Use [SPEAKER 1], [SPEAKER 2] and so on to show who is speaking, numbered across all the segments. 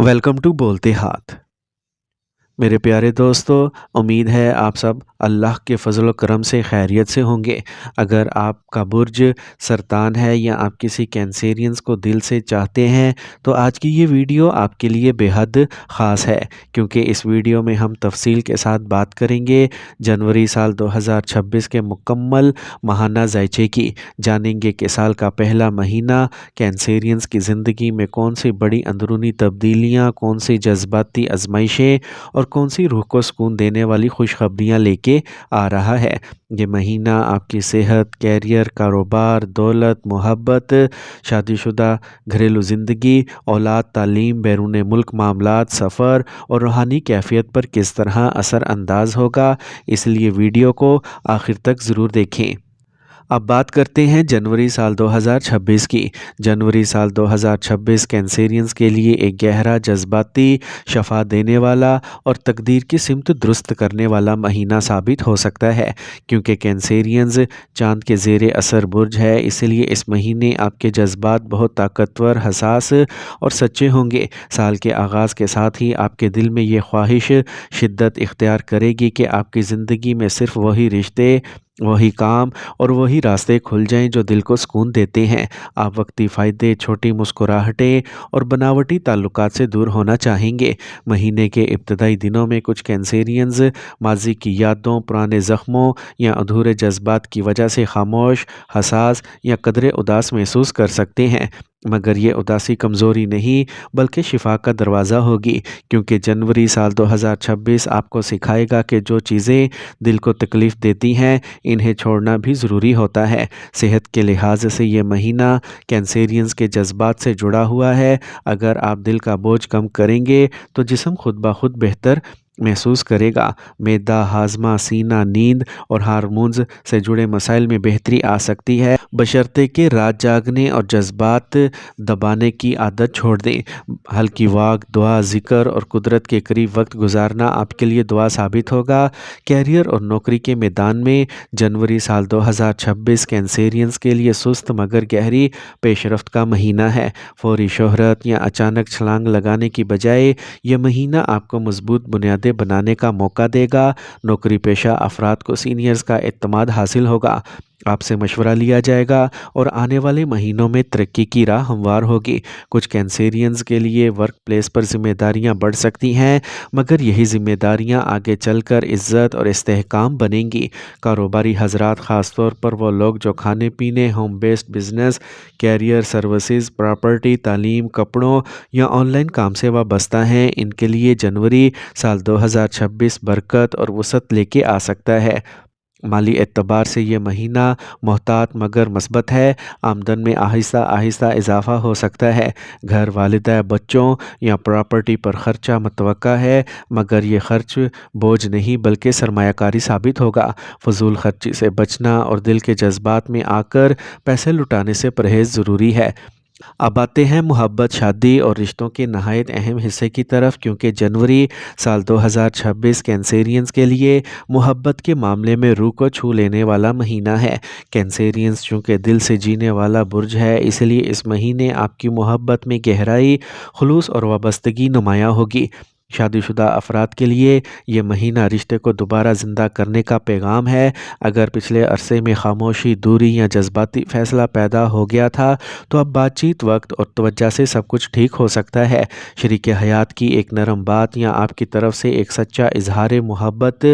[SPEAKER 1] Welcome to बोलते हाथ। मेरे प्यारे दोस्तों, उम्मीद है आप सब अल्लाह के फ़ज़ल व करम से खैरियत से होंगे। अगर आपका बुर्ज सरतान है या आप किसी कैंसेरियंस को दिल से चाहते हैं तो आज की ये वीडियो आपके लिए बेहद ख़ास है, क्योंकि इस वीडियो में हम तफसील के साथ बात करेंगे जनवरी साल 2026 के मुकम्मल माहाना ज़ायचे की। जानेंगे कि साल का पहला महीना कैंसेरियंस की ज़िंदगी में कौन सी बड़ी अंदरूनी तब्दीलियाँ, कौन सी जज्बाती आजमाइशें और कौन सी रूह को सुकून देने वाली खुशखबरियाँ लेके आ रहा है। ये महीना आपकी सेहत, कैरियर, कारोबार, दौलत, मोहब्बत, शादीशुदा घरेलू ज़िंदगी, औलाद, तालीम, बैरून मुल्क मामलात, सफ़र और रूहानी कैफियत पर किस तरह असर अंदाज होगा, इसलिए वीडियो को आखिर तक ज़रूर देखें। अब बात करते हैं जनवरी साल 2026 की। जनवरी साल 2026 कैंसेरियंस के लिए एक गहरा, जज्बाती, शफा देने वाला और तकदीर की सिमत दुरुस्त करने वाला महीना साबित हो सकता है, क्योंकि कैंसेरियंस चाँद के ज़ेरे असर बुर्ज है। इसलिए इस महीने आपके जज्बात बहुत ताकतवर, हसास और सच्चे होंगे। साल के आगाज़ के साथ ही आपके दिल में ये ख्वाहिश शिद्दत इख्तियार करेगी कि आपकी ज़िंदगी में सिर्फ़ वही रिश्ते, वही काम और वही रास्ते खुल जाएं जो दिल को सुकून देते हैं। आप वक्ती फ़ायदे, छोटी मुस्कुराहटें और बनावटी ताल्लुकात से दूर होना चाहेंगे। महीने के इब्तदाई दिनों में कुछ कैंसेरियंस माजी की यादों, पुराने ज़ख्मों या अधूरे जज्बात की वजह से खामोश, हसास या कदरे उदास महसूस कर सकते हैं। मगर ये उदासी कमज़ोरी नहीं बल्कि शिफा का दरवाज़ा होगी, क्योंकि जनवरी साल 2026 आपको सिखाएगा कि जो चीज़ें दिल को तकलीफ़ देती हैं इन्हें छोड़ना भी ज़रूरी होता है। सेहत के लिहाज से ये महीना कैंसेरियंस के जज्बात से जुड़ा हुआ है। अगर आप दिल का बोझ कम करेंगे तो जिस्म खुद ब खुद बेहतर महसूस करेगा। मैदा, हाजमा, सीना, नींद और हार्मोन्स से जुड़े मसाइल में बेहतरी आ सकती है, बशर्ते कि रात जागने और जज्बात दबाने की आदत छोड़ दें। हल्की वाक, दुआ, ज़िक्र और कुदरत के करीब वक्त गुजारना आपके लिए दुआ साबित होगा। कैरियर और नौकरी के मैदान में जनवरी साल 2026 कैंसेरियंस के लिए सुस्त मगर गहरी पेशरफ्त का महीना है। फौरी शोहरत या अचानक छलांग लगाने की बजाय यह महीना आपको मजबूत बुनियादें बनाने का मौका देगा। नौकरी पेशा अफराद को सीनियर्स का एतमाद हासिल होगा, आपसे मशवरा लिया जाएगा और आने वाले महीनों में तरक्की की राह हमवार होगी। कुछ कैंसेरियंस के लिए वर्क प्लेस पर जिम्मेदारियां बढ़ सकती हैं, मगर यही जिम्मेदारियां आगे चलकर इज़्ज़त और इस्तेहकाम बनेंगी। कारोबारी हजरात, ख़ास तौर पर वो लोग जो खाने पीने, home based business, career, services, property, तालीम, कपड़ों या ऑनलाइन काम से वाबस्ता हैं, इनके लिए जनवरी साल 2026 बरकत और वसअत लेके आ सकता है। माली एतबार से ये महीना मोहतात मगर मस्बत है। आमदन में आहिस्ता आहिस्ता इजाफा हो सकता है। घर, वालिदा, बच्चों या प्रॉपर्टी पर ख़र्चा मुतवक्का है, मगर ये ख़र्च बोझ नहीं बल्कि सरमायाकारी साबित होगा। फजूल खर्ची से बचना और दिल के जज्बात में आकर पैसे लुटाने से परहेज़ ज़रूरी है। अब आते हैं मोहब्बत, शादी और रिश्तों के नहायत अहम हिस्से की तरफ, क्योंकि जनवरी साल 2026 कैंसेरियंस के लिए मोहब्बत के मामले में रूह को छू लेने वाला महीना है। कैंसेरियंस चूँकि दिल से जीने वाला बुर्ज है, इसलिए इस महीने आपकी मोहब्बत में गहराई, खुलूस और वाबस्तगी नुमायाँ होगी। शादीशुदा अफराद के लिए ये महीना रिश्ते को दोबारा ज़िंदा करने का पैगाम है। अगर पिछले अरसे में खामोशी, दूरी या जज्बाती फ़ैसला पैदा हो गया था, तो अब बातचीत, वक्त और तवज्जो से सब कुछ ठीक हो सकता है। शरीके हयात की एक नरम बात या आपकी तरफ से एक सच्चा इजहार मोहब्बत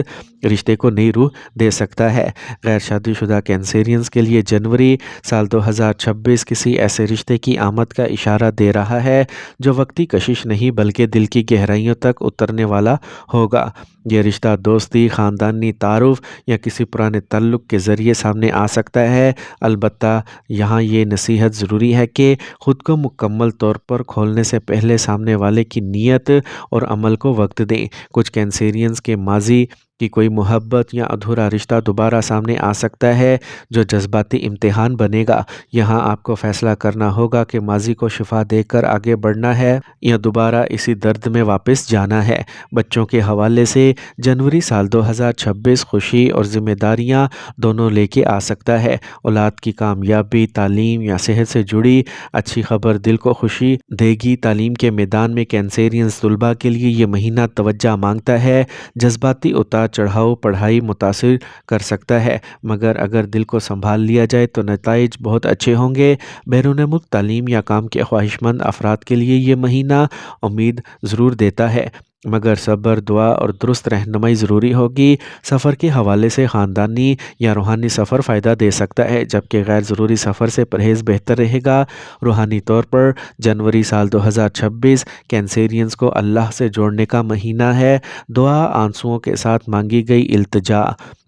[SPEAKER 1] रिश्ते को नई रूह दे सकता है। गैर शादीशुदा कैंसेरियंस के लिए जनवरी साल 2026 किसी ऐसे रिश्ते की आमद का इशारा दे रहा है जो वक्ती कशिश नहीं बल्कि दिल की गहराइयों तक उतरने वाला होगा। यह रिश्ता दोस्ती, ख़ानदानी तारुफ या किसी पुराने ताल्लुक़ के ज़रिए सामने आ सकता है। अलबत्ता यहाँ ये नसीहत ज़रूरी है कि ख़ुद को मुकम्मल तौर पर खोलने से पहले सामने वाले की नीयत और अमल को वक्त दें। कुछ कैंसेरियंस के माजी کہ کوئی محبت یا ادھورا رشتہ دوبارہ سامنے آ سکتا ہے جو جذباتی امتحان بنے گا۔ یہاں آپ کو فیصلہ کرنا ہوگا کہ ماضی کو شفا دے کر آگے بڑھنا ہے یا دوبارہ اسی درد میں واپس جانا ہے۔ بچوں کے حوالے سے جنوری سال 2026 خوشی اور ذمہ داریاں دونوں لے کے آ سکتا ہے۔ اولاد کی کامیابی، تعلیم یا صحت سے جڑی اچھی خبر دل کو خوشی دے گی۔ تعلیم کے میدان میں کینسیرینز طلباء کے لیے یہ مہینہ توجہ مانگتا ہے۔ جذباتی اتار چڑھاؤ پڑھائی متاثر کر سکتا ہے، مگر اگر دل کو سنبھال لیا جائے تو نتائج بہت اچھے ہوں گے۔ بیرون ملک تعلیم یا کام کے خواہش مند افراد کے لیے یہ مہینہ امید ضرور دیتا ہے، مگر صبر، دعا اور درست رہنمائی ضروری ہوگی۔ سفر کے حوالے سے خاندانی یا روحانی سفر فائدہ دے سکتا ہے، جبکہ غیر ضروری سفر سے پرہیز بہتر رہے گا۔ روحانی طور پر جنوری سال 2026 کینسیرینز کو اللہ سے جوڑنے کا مہینہ ہے۔ دعا آنسوؤں کے ساتھ مانگی گئی التجا،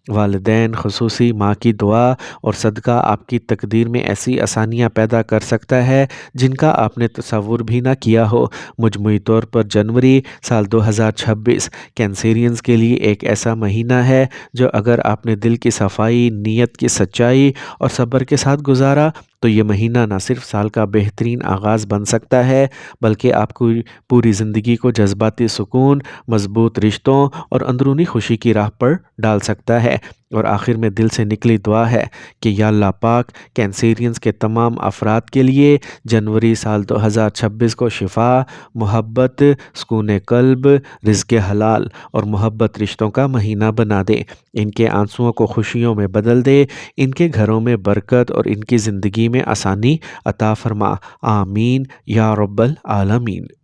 [SPEAKER 1] والدین خصوصی ماں کی دعا اور صدقہ آپ کی تقدیر میں ایسی آسانیاں پیدا کر سکتا ہے جن کا آپ نے تصور بھی نہ کیا ہو۔ مجموعی طور پر جنوری سال 2026 کینسیرینز کے لیے ایک ایسا مہینہ ہے جو اگر آپ نے دل کی صفائی، نیت کی سچائی اور صبر کے ساتھ گزارا تو یہ مہینہ نہ صرف سال کا بہترین آغاز بن سکتا ہے بلکہ آپ کو پوری زندگی کو جذباتی سکون، مضبوط رشتوں اور اندرونی خوشی کی راہ پر ڈال سکتا ہے۔ اور آخر میں دل سے نکلی دعا ہے کہ یا اللہ پاک کینسیرینز کے تمام افراد کے لیے جنوری سال 2026 کو شفا، محبت، سکون قلب، رزق حلال اور محبت رشتوں کا مہینہ بنا دے۔ ان کے آنسوؤں کو خوشیوں میں بدل دے، ان کے گھروں میں برکت اور ان کی زندگی میں آسانی عطا فرما۔ آمین یا رب العالمین۔